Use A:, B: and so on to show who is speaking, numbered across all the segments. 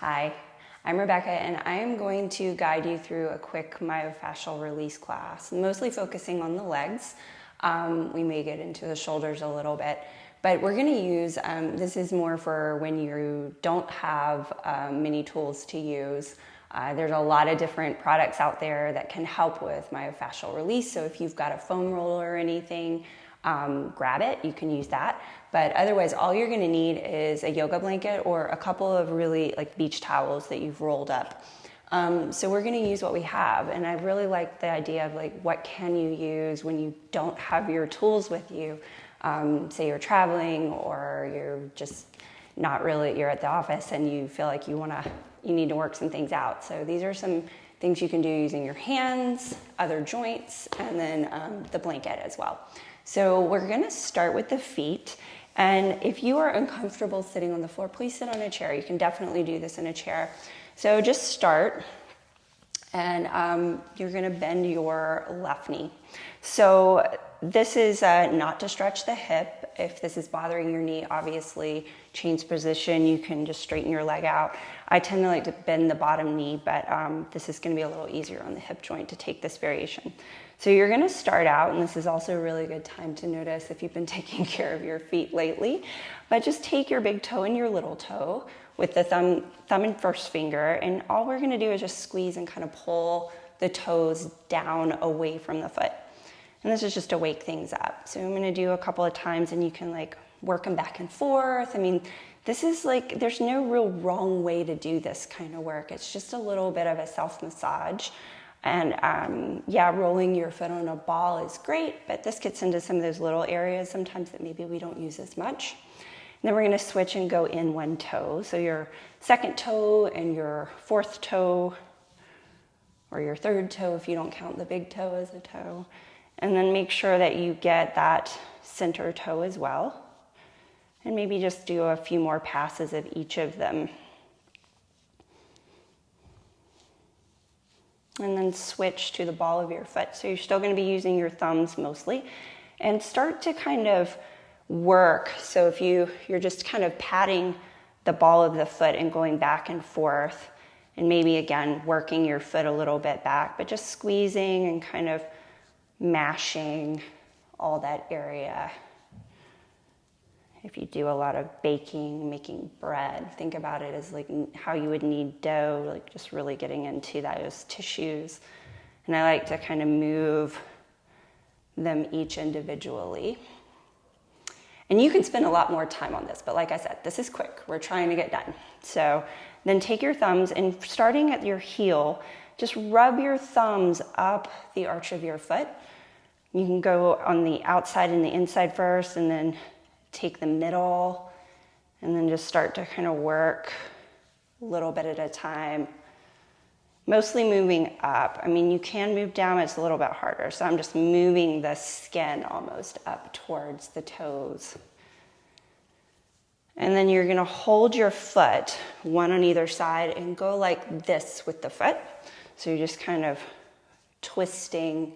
A: Hi, I'm Rebecca and I am going to guide you through a quick myofascial release class, mostly focusing on the legs. We may get into the shoulders a little bit, but we're going to use, this is more for when you don't have many tools to use. There's a lot of different products out there that can help with myofascial release, so if you've got a foam roller or anything, grab it, you can use that. But otherwise, all you're gonna need is a yoga blanket or a couple of really like beach towels that you've rolled up. So we're gonna use what we have. And I really like the idea of like, what can you use when you don't have your tools with you? Say you're traveling or you're just not really, you're at the office and you feel like you need to work some things out. So these are some things you can do using your hands, other joints, and then the blanket as well. So we're gonna start with the feet. And if you are uncomfortable sitting on the floor, please sit on a chair. You can definitely do this in a chair. So just start, and you're gonna bend your left knee. So this is not to stretch the hip. If this is bothering your knee, obviously change position. You can just straighten your leg out. I tend to like to bend the bottom knee, but this is gonna be a little easier on the hip joint to take this variation. So you're gonna start out, and this is also a really good time to notice if you've been taking care of your feet lately, but just take your big toe and your little toe with the thumb and first finger, and all we're gonna do is just squeeze and kind of pull the toes down away from the foot. And this is just to wake things up. So I'm gonna do a couple of times and you can like work them back and forth. I mean, this is like, there's no real wrong way to do this kind of work. It's just a little bit of a self-massage. And yeah, rolling your foot on a ball is great, but this gets into some of those little areas sometimes that maybe we don't use as much. And then we're gonna switch and go in one toe. So your second toe and your fourth toe, or your third toe if you don't count the big toe as a toe. And then make sure that you get that center toe as well. And maybe just do a few more passes of each of them. And then switch to the ball of your foot. So you're still going to be using your thumbs mostly. And start to kind of work. So if you're just kind of patting the ball of the foot and going back and forth, and maybe again working your foot a little bit back, but just squeezing and kind of mashing all that area. If you do a lot of baking, making bread, think about it as like how you would knead dough, like just really getting into those tissues. And I like to kind of move them each individually. And you can spend a lot more time on this, but like I said, this is quick. We're trying to get done. So then take your thumbs and starting at your heel, just rub your thumbs up the arch of your foot. You can go on the outside and the inside first, and then take the middle, and then just start to kind of work a little bit at a time. Mostly moving up. I mean, you can move down, it's a little bit harder. So I'm just moving the skin almost up towards the toes. And then you're gonna hold your foot, one on either side, and go like this with the foot. So you're just kind of twisting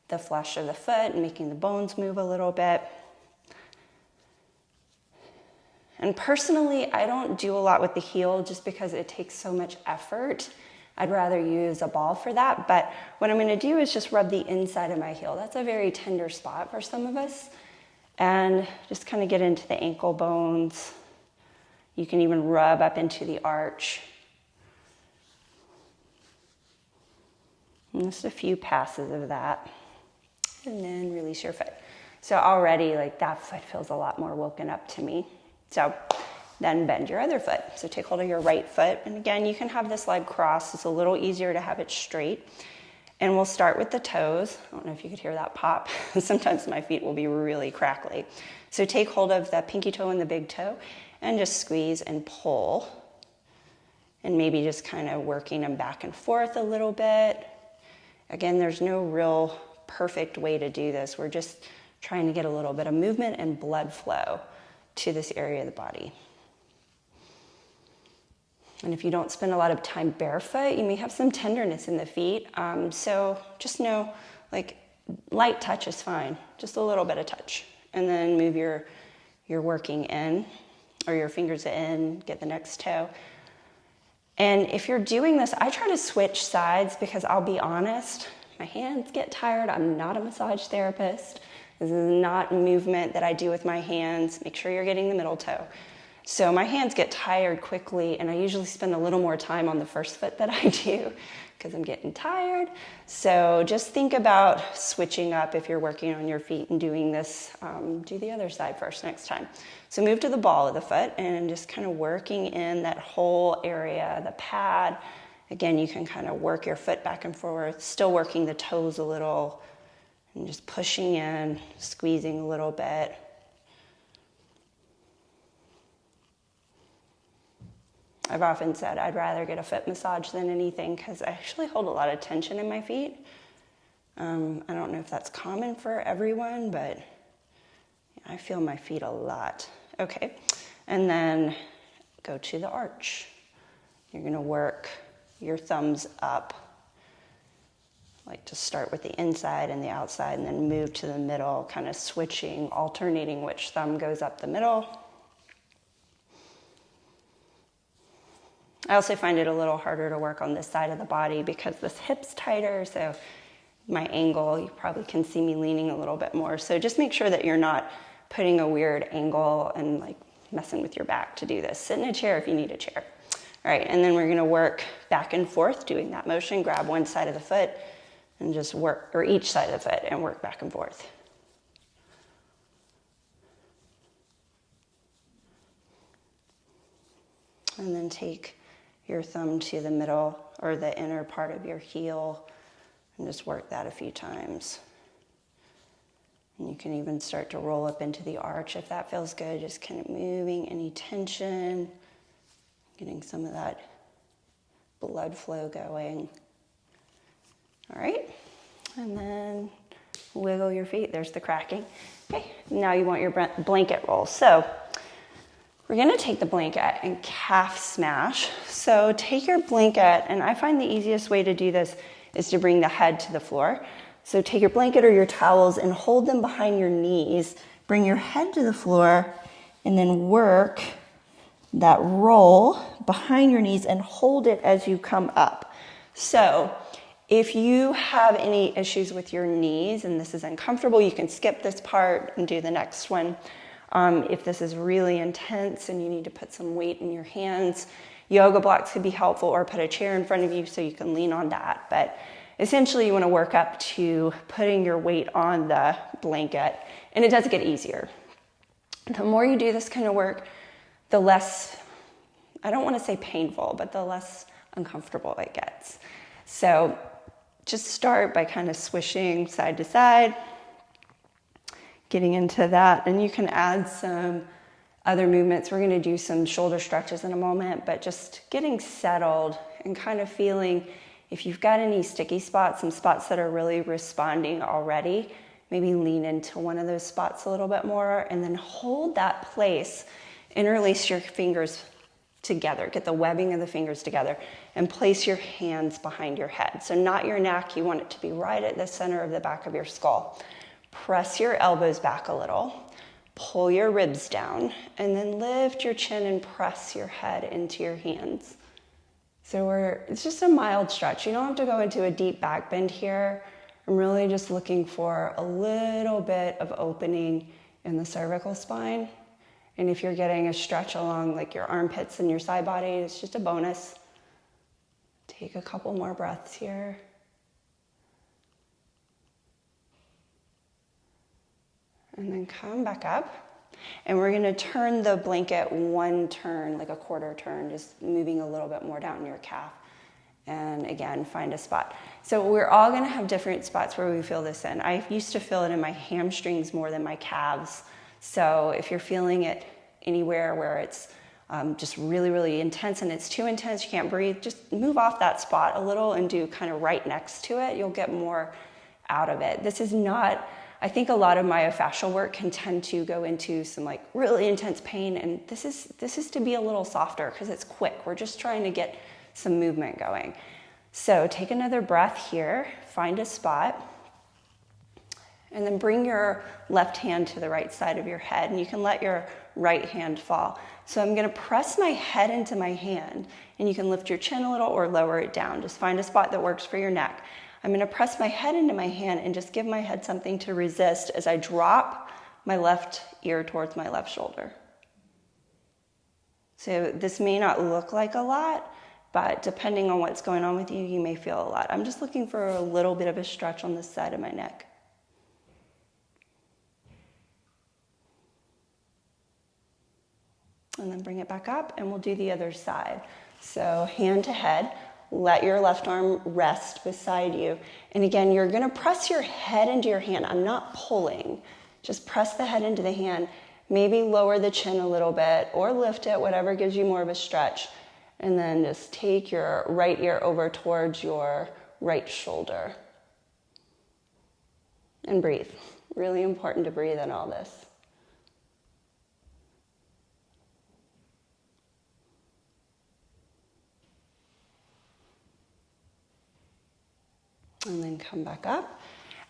A: the flesh of the foot and making the bones move a little bit. And personally, I don't do a lot with the heel just because it takes so much effort. I'd rather use a ball for that, but what I'm gonna do is just rub the inside of my heel. That's a very tender spot for some of us. And just kind of get into the ankle bones. You can even rub up into the arch. And just a few passes of that. And then release your foot. So already like that foot feels a lot more woken up to me. So then bend your other foot. So take hold of your right foot. And again, you can have this leg crossed. It's a little easier to have it straight. And we'll start with the toes. I don't know if you could hear that pop. Sometimes my feet will be really crackly. So take hold of the pinky toe and the big toe and just squeeze and pull. And maybe just kind of working them back and forth a little bit. Again, there's no real perfect way to do this. We're just trying to get a little bit of movement and blood flow to this area of the body. And if you don't spend a lot of time barefoot, you may have some tenderness in the feet. So just know, like, light touch is fine. Just a little bit of touch. And then move your working in, or your fingers in, get the next toe. And if you're doing this, I try to switch sides because I'll be honest, my hands get tired. I'm not a massage therapist. This is not movement that I do with my hands. Make sure you're getting the middle toe. So my hands get tired quickly, and I usually spend a little more time on the first foot that I do because I'm getting tired. So just think about switching up if you're working on your feet and doing this. Do the other side first next time. So move to the ball of the foot and just kind of working in that whole area, the pad. Again, you can kind of work your foot back and forth, still working the toes a little, and just pushing in, squeezing a little bit. I've often said I'd rather get a foot massage than anything because I actually hold a lot of tension in my feet. I don't know if that's common for everyone, but I feel my feet a lot. Okay, and then go to the arch. You're gonna work your thumbs up. I like to start with the inside and the outside and then move to the middle, kind of switching, alternating which thumb goes up the middle. I also find it a little harder to work on this side of the body because this hip's tighter, so my angle, you probably can see me leaning a little bit more. So just make sure that you're not putting a weird angle and like messing with your back to do this. Sit in a chair if you need a chair. All right, and then we're gonna work back and forth doing that motion. Grab one side of the foot and just work, or each side of the foot, and work back and forth. And then take your thumb to the middle or the inner part of your heel and just work that a few times. And you can even start to roll up into the arch if that feels good, just kind of moving any tension, getting some of that blood flow going. All right, and then wiggle your feet. There's the cracking. Okay, now you want your blanket roll. So we're gonna take the blanket and calf smash. So take your blanket, and I find the easiest way to do this is to bring the head to the floor. So take your blanket or your towels and hold them behind your knees. Bring your head to the floor and then work that roll behind your knees and hold it as you come up. So if you have any issues with your knees and this is uncomfortable, you can skip this part and do the next one. If this is really intense and you need to put some weight in your hands, yoga blocks could be helpful, or put a chair in front of you so you can lean on that. But essentially you want to work up to putting your weight on the blanket, and it does get easier. The more you do this kind of work, the less, I don't want to say painful, but the less uncomfortable it gets. So just start by kind of swishing side to side, getting into that, and you can add some other movements. We're going to do some shoulder stretches in a moment, but just getting settled and kind of feeling if you've got any sticky spots, some spots that are really responding already, maybe lean into one of those spots a little bit more and then hold that place. Interlace your fingers together, get the webbing of the fingers together, and place your hands behind your head. So not your neck, you want it to be right at the center of the back of your skull. Press your elbows back a little, pull your ribs down, and then lift your chin and press your head into your hands. So it's just a mild stretch. You don't have to go into a deep back bend here. I'm really just looking for a little bit of opening in the cervical spine. And if you're getting a stretch along like your armpits and your side body, it's just a bonus. Take a couple more breaths here. And then come back up. And we're gonna turn the blanket one turn, like a quarter turn, just moving a little bit more down your calf. And again, find a spot. So we're all gonna have different spots where we feel this in. I used to feel it in my hamstrings more than my calves. So if you're feeling it anywhere where it's just really, really intense and it's too intense, you can't breathe, just move off that spot a little and do kind of right next to it. You'll get more out of it. This is not, I think a lot of myofascial work can tend to go into some like really intense pain, and this is to be a little softer because it's quick. We're just trying to get some movement going. So take another breath here, find a spot, and then bring your left hand to the right side of your head, and you can let your right hand fall. So I'm gonna press my head into my hand, and you can lift your chin a little or lower it down. Just find a spot that works for your neck. I'm gonna press my head into my hand and just give my head something to resist as I drop my left ear towards my left shoulder. So this may not look like a lot, but depending on what's going on with you, you may feel a lot. I'm just looking for a little bit of a stretch on this side of my neck. And then bring it back up, and we'll do the other side. So hand to head, let your left arm rest beside you. And again, you're gonna press your head into your hand. I'm not pulling, just press the head into the hand. Maybe lower the chin a little bit or lift it, whatever gives you more of a stretch. And then just take your right ear over towards your right shoulder. And breathe. Really important to breathe in all this. And then come back up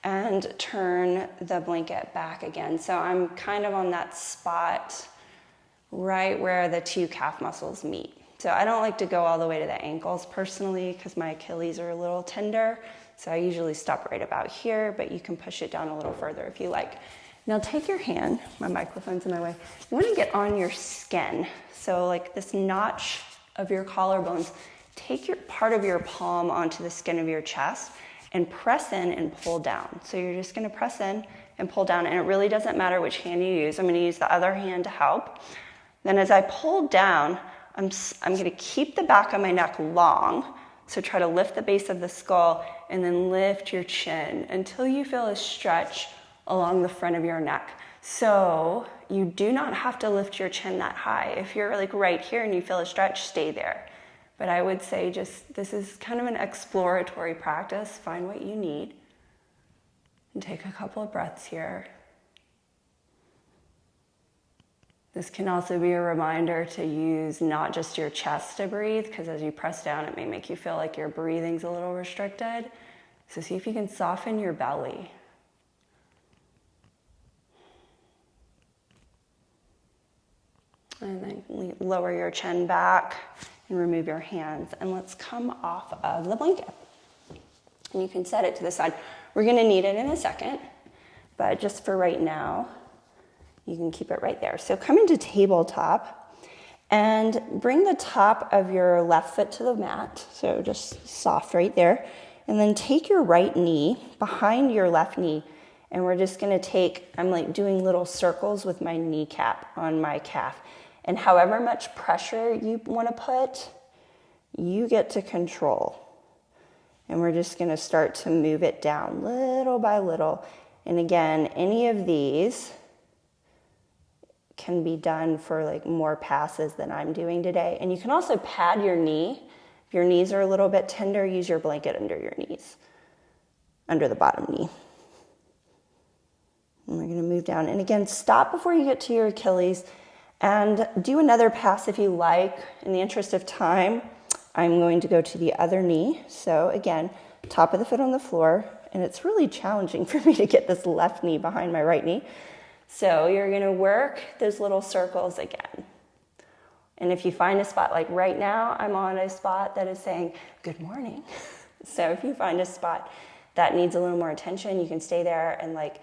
A: and turn the blanket back again. So I'm kind of on that spot right where the two calf muscles meet. So I don't like to go all the way to the ankles personally because my Achilles are a little tender. So I usually stop right about here, but you can push it down a little further if you like. Now take your hand, my microphone's in my way. You want to get on your skin. So like this notch of your collarbones, take your part of your palm onto the skin of your chest and press in and pull down. So you're just gonna press in and pull down, and it really doesn't matter which hand you use. I'm gonna use the other hand to help. Then as I pull down, I'm gonna keep the back of my neck long, so try to lift the base of the skull and then lift your chin until you feel a stretch along the front of your neck. So you do not have to lift your chin that high. If you're like right here and you feel a stretch, stay there. But I would say just, this is kind of an exploratory practice. Find what you need. And take a couple of breaths here. This can also be a reminder to use not just your chest to breathe, because as you press down, it may make you feel like your breathing's a little restricted. So see if you can soften your belly. And then lower your chin back and remove your hands. And let's come off of the blanket. And you can set it to the side. We're gonna need it in a second, but just for right now, you can keep it right there. So come into tabletop and bring the top of your left foot to the mat. So just soft right there. And then take your right knee behind your left knee. And we're just gonna take, I'm like doing little circles with my kneecap on my calf. And however much pressure you want to put, you get to control. And we're just going to start to move it down little by little. And again, any of these can be done for like more passes than I'm doing today. And you can also pad your knee. If your knees are a little bit tender, use your blanket under your knees, under the bottom knee. And we're going to move down. And again, stop before you get to your Achilles. And do another pass if you like. In the interest of time, I'm going to go to the other knee. So again, top of the foot on the floor. And it's really challenging for me to get this left knee behind my right knee. So you're gonna work those little circles again. And if you find a spot, like right now, I'm on a spot that is saying, good morning. So if you find a spot that needs a little more attention, you can stay there and like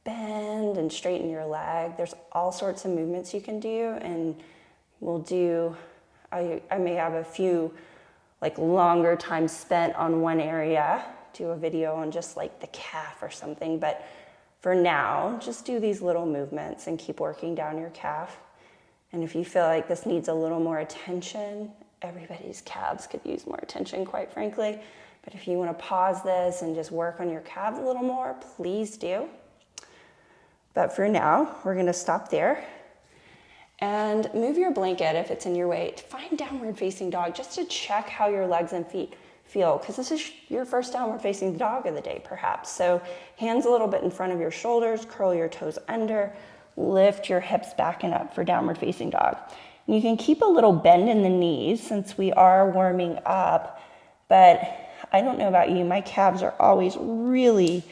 A: bend and straighten your leg. There's all sorts of movements you can do, and we'll do, I may have a few like longer time spent on one area, do a video on just like the calf or something, but for now, just do these little movements and keep working down your calf. And if you feel like this needs a little more attention, everybody's calves could use more attention, quite frankly. But if you want to pause this and just work on your calves a little more, please do. But for now, we're going to stop there and move your blanket if it's in your way. Find downward facing dog just to check how your legs and feet feel, because this is your first downward facing dog of the day, perhaps. So hands a little bit in front of your shoulders, curl your toes under, lift your hips back and up for downward facing dog. And you can keep a little bend in the knees since we are warming up, but I don't know about you, my calves are always really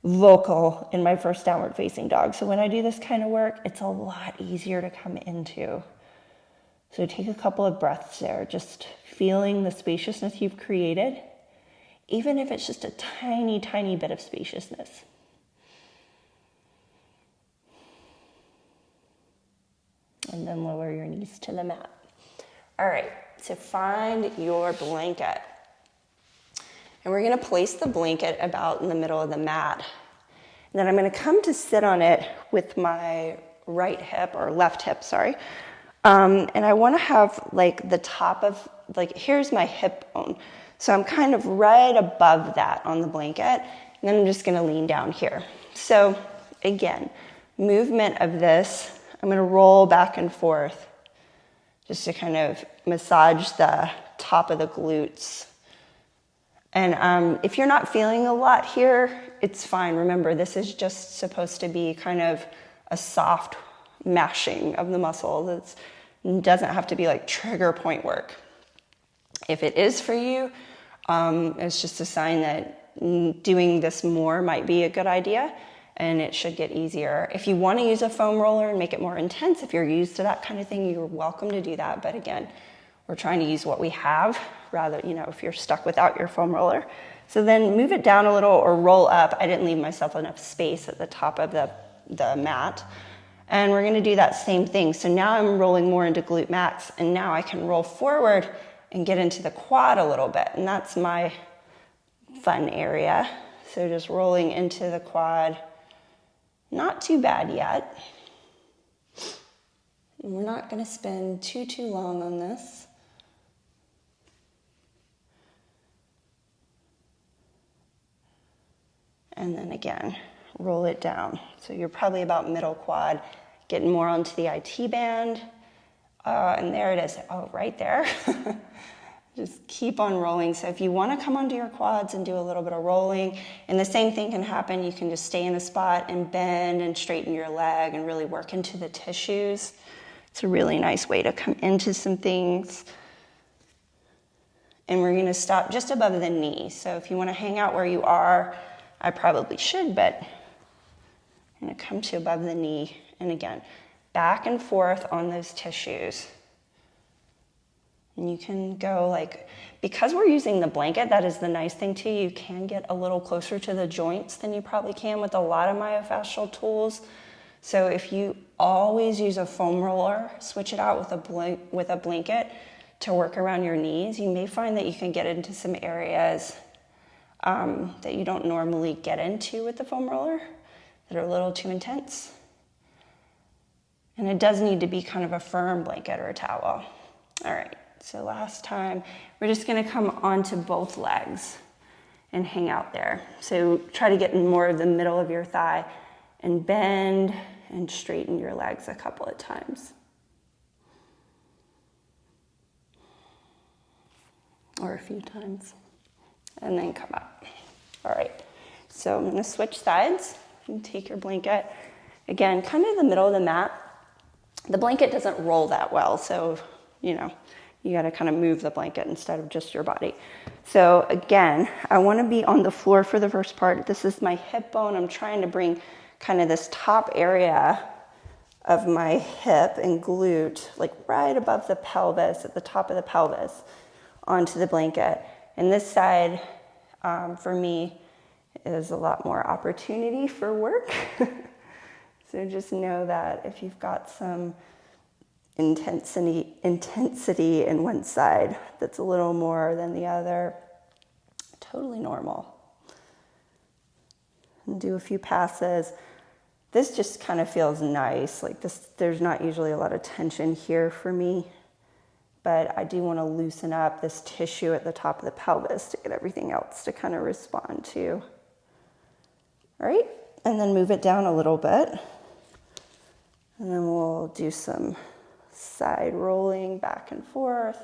B: vocal in my first downward facing dog. So when I do this kind of work, it's a lot easier to come into. So take a couple of breaths there, just feeling the spaciousness you've created, even if it's just a tiny, tiny bit of spaciousness. And then lower your knees to the mat. All right, so find your blanket. And we're gonna place the blanket about in the middle of the mat. And then I'm gonna come to sit on it with my right hip, or left hip, sorry. And I wanna have like the top of, like here's my hip bone. So I'm kind of right above that on the blanket. And then I'm just gonna lean down here. So again, movement of this, I'm gonna roll back and forth just to kind of massage the top of the glutes. And if you're not feeling a lot here, it's fine. Remember, this is just supposed to be kind of a soft mashing of the muscle. It doesn't have to be like trigger point work. If it is for you, it's just a sign that doing this more might be a good idea, and it should get easier. If you want to use a foam roller and make it more intense, if you're used to that kind of thing, you're welcome to do that. But again, we're trying to use what we have rather, if you're stuck without your foam roller. So then move it down a little or roll up. I didn't leave myself enough space at the top of the mat. And we're gonna do that same thing. So now I'm rolling more into glute max, and now I can roll forward and get into the quad a little bit. And that's my fun area. So just rolling into the quad. Not too bad yet. And we're not gonna spend too long on this. And then again, roll it down. So you're probably about middle quad, getting more onto the IT band. And there it is, right there. Just keep on rolling. So if you wanna come onto your quads and do a little bit of rolling, and the same thing can happen, you can just stay in a spot and bend and straighten your leg and really work into the tissues. It's a really nice way to come into some things. And we're gonna stop just above the knee. So if you wanna hang out where you are, I probably should, but I'm gonna come to above the knee. And again, back and forth on those tissues. And you can go because we're using the blanket, that is the nice thing too, you can get a little closer to the joints than you probably can with a lot of myofascial tools. So if you always use a foam roller, switch it out with a blanket to work around your knees, you may find that you can get into some areas that you don't normally get into with the foam roller that are a little too intense. And it does need to be kind of a firm blanket or a towel. All right, so last time, we're just gonna come onto both legs and hang out there. So try to get in more of the middle of your thigh and bend and straighten your legs a couple of times. Or a few times. And then come up. All right, so I'm gonna switch sides and take your blanket. Again, kind of in the middle of the mat. The blanket doesn't roll that well, so, you gotta kind of move the blanket instead of just your body. So again, I wanna be on the floor for the first part. This is my hip bone. I'm trying to bring kind of this top area of my hip and glute, like right above the pelvis, at the top of the pelvis, onto the blanket. And this side, for me, is a lot more opportunity for work. So just know that if you've got some intensity in one side that's a little more than the other, totally normal. And do a few passes. This just kind of feels nice. Like this, there's not usually a lot of tension here for me. But I do want to loosen up this tissue at the top of the pelvis to get everything else to kind of respond to. All right, and then move it down a little bit. And then we'll do some side rolling back and forth.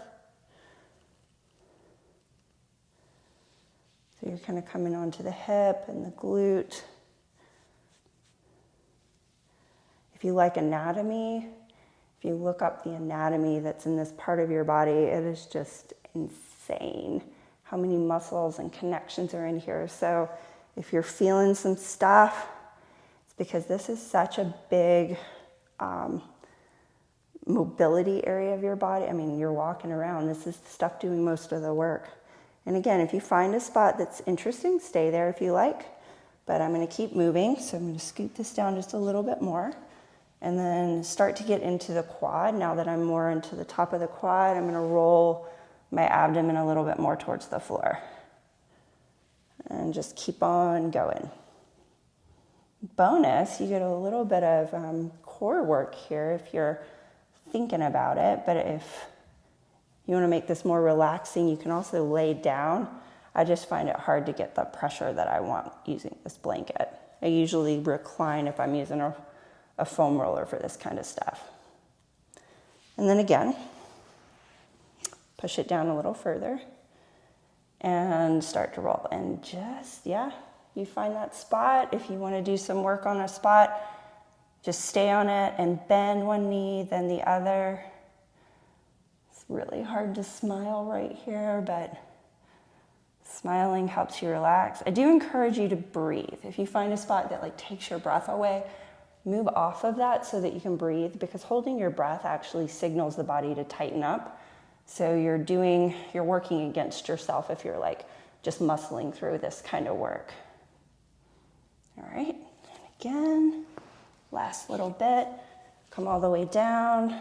B: So you're kind of coming onto the hip and the glute. If you like anatomy, if you look up the anatomy that's in this part of your body, it is just insane how many muscles and connections are in here. So if you're feeling some stuff, it's because this is such a big mobility area of your body. I mean, you're walking around. This is the stuff doing most of the work. And again, if you find a spot that's interesting, stay there if you like. But I'm going to keep moving. So I'm going to scoot this down just a little bit more. And then start to get into the quad. Now that I'm more into the top of the quad, I'm going to roll my abdomen a little bit more towards the floor. And just keep on going. Bonus, you get a little bit of core work here if you're thinking about it. But if you want to make this more relaxing, you can also lay down. I just find it hard to get the pressure that I want using this blanket. I usually recline if I'm using a foam roller for this kind of stuff. And then again, push it down a little further and start to roll. And just, you find that spot. If you want to do some work on a spot, just stay on it and bend one knee, then the other. It's really hard to smile right here, but smiling helps you relax. I do encourage you to breathe. If you find a spot that takes your breath away, move off of that so that you can breathe, because holding your breath actually signals the body to tighten up. So you're working against yourself if you're just muscling through this kind of work. All right, and again, last little bit, come all the way down.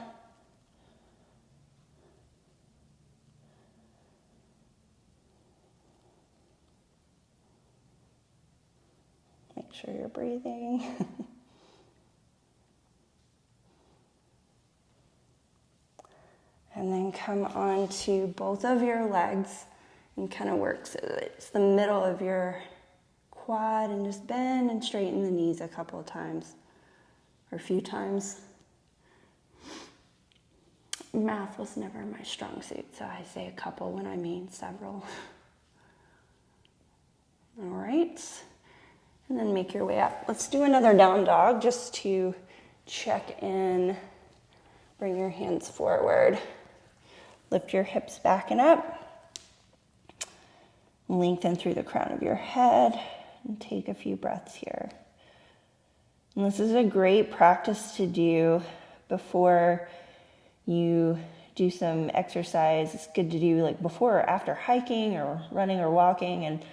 B: Make sure you're breathing. And then come on to both of your legs and kind of work so that it's the middle of your quad, and just bend and straighten the knees a couple of times or a few times. Math was never my strong suit, so I say a couple when I mean several. All right, and then make your way up. Let's do another down dog just to check in. Bring your hands forward. Lift your hips back and up. Lengthen through the crown of your head and take a few breaths here. And this is a great practice to do before you do some exercise. It's good to do before or after hiking or running or walking. And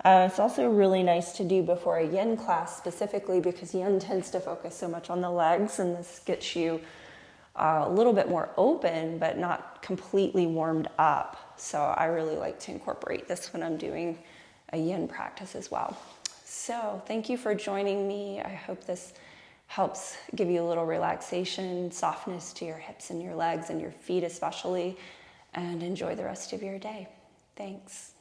B: it's also really nice to do before a yin class, specifically because yin tends to focus so much on the legs, and this gets you a little bit more open, but not completely warmed up. So I really like to incorporate this when I'm doing a yin practice as well. So thank you for joining me. I hope this helps give you a little relaxation, softness to your hips and your legs and your feet especially, and enjoy the rest of your day. Thanks.